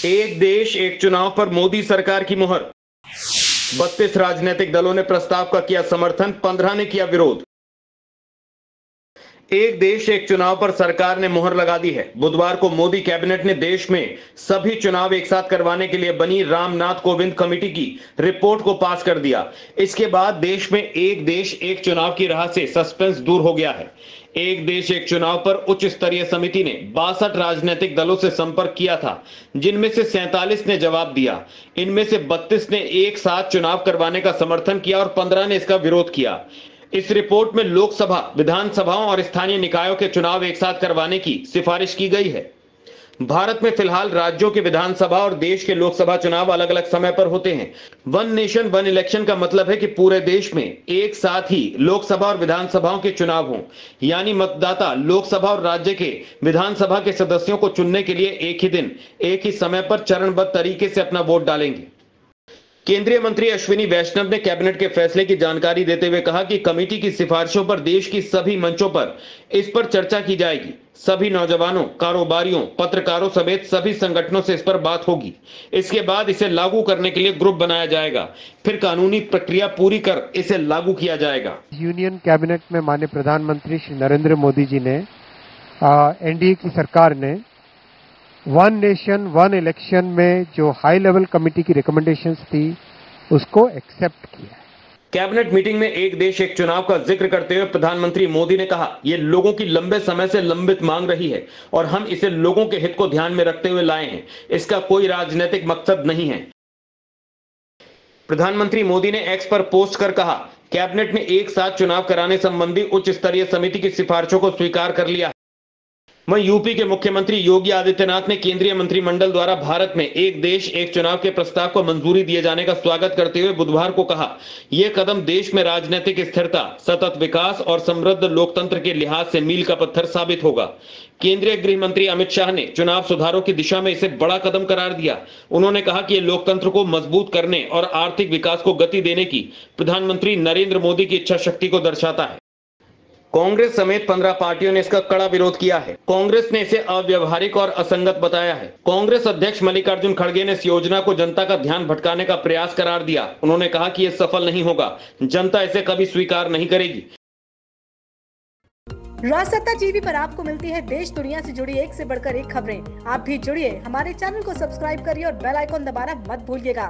एक देश एक चुनाव पर मोदी सरकार की मुहर। 32 राजनीतिक दलों ने प्रस्ताव का किया समर्थन, 15 ने किया विरोध। एक देश एक चुनाव पर सरकार ने मुहर लगा दी है। बुधवार को मोदी कैबिनेट ने देश में सभी चुनाव एक साथ करवाने के लिए बनी रामनाथ कोविंद कमेटी की रिपोर्ट को पास कर दिया। इसके बाद देश में एक देश एक चुनाव की राह से सस्पेंस दूर हो गया है। एक देश एक चुनाव पर उच्च स्तरीय समिति ने 62 राजनीतिक दलों से संपर्क किया था, जिनमें से 47 ने जवाब दिया। इनमें से 32 ने एक साथ चुनाव करवाने का समर्थन किया और 15 ने इसका विरोध किया। इस रिपोर्ट में लोकसभा, विधानसभाओं और स्थानीय निकायों के चुनाव एक साथ करवाने की सिफारिश की गई है। भारत में फिलहाल राज्यों के विधानसभा और देश के लोकसभा चुनाव अलग अलग समय पर होते हैं। वन नेशन वन इलेक्शन का मतलब है कि पूरे देश में एक साथ ही लोकसभा और विधानसभाओं के चुनाव हों, यानी मतदाता लोकसभा और राज्य के विधानसभा के सदस्यों को चुनने के लिए एक ही दिन, एक ही समय पर चरणबद्ध तरीके से अपना वोट डालेंगे। केंद्रीय मंत्री अश्विनी वैष्णव ने कैबिनेट के फैसले की जानकारी देते हुए कहा कि कमेटी की सिफारिशों पर देश की सभी मंचों पर इस पर चर्चा की जाएगी। सभी नौजवानों, कारोबारियों, पत्रकारों समेत सभी संगठनों से इस पर बात होगी। इसके बाद इसे लागू करने के लिए ग्रुप बनाया जाएगा, फिर कानूनी प्रक्रिया पूरी कर इसे लागू किया जाएगा। यूनियन कैबिनेट में माननीय प्रधानमंत्री श्री नरेंद्र मोदी जी ने एनडीए की सरकार ने वन नेशन वन इलेक्शन में जो हाई लेवल कमेटी की रिकमेंडेशंस थी उसको एक्सेप्ट किया। कैबिनेट मीटिंग में एक देश एक चुनाव का जिक्र करते हुए प्रधानमंत्री मोदी ने कहा, यह लोगों की लंबे समय से लंबित मांग रही है और हम इसे लोगों के हित को ध्यान में रखते हुए लाए हैं। इसका कोई राजनीतिक मकसद नहीं है। प्रधानमंत्री मोदी ने एक्स पर पोस्ट कर कहा, कैबिनेट ने एक साथ चुनाव कराने संबंधी उच्च स्तरीय समिति की सिफारिशों को स्वीकार कर लिया। वहीं यूपी के मुख्यमंत्री योगी आदित्यनाथ ने केंद्रीय मंत्रिमंडल द्वारा भारत में एक देश एक चुनाव के प्रस्ताव को मंजूरी दिए जाने का स्वागत करते हुए बुधवार को कहा, यह कदम देश में राजनीतिक स्थिरता, सतत विकास और समृद्ध लोकतंत्र के लिहाज से मील का पत्थर साबित होगा। केंद्रीय गृह मंत्री अमित शाह ने चुनाव सुधारों की दिशा में इसे बड़ा कदम करार दिया। उन्होंने कहा कि यह लोकतंत्र को मजबूत करने और आर्थिक विकास को गति देने की प्रधानमंत्री नरेंद्र मोदी की इच्छा शक्ति को दर्शाता है। कांग्रेस समेत 15 पार्टियों ने इसका कड़ा विरोध किया है। कांग्रेस ने इसे अव्यवहारिक और असंगत बताया है। कांग्रेस अध्यक्ष मल्लिकार्जुन खड़गे ने इस योजना को जनता का ध्यान भटकाने का प्रयास करार दिया। उन्होंने कहा कि यह सफल नहीं होगा, जनता इसे कभी स्वीकार नहीं करेगी। राजसत्ता टीवी पर आपको मिलती है देश दुनिया से जुड़ी एक से बढ़कर एक खबरें। आप भी जुड़िए, हमारे चैनल को सब्सक्राइब करिए और बेल आइकॉन दबाना मत भूलिएगा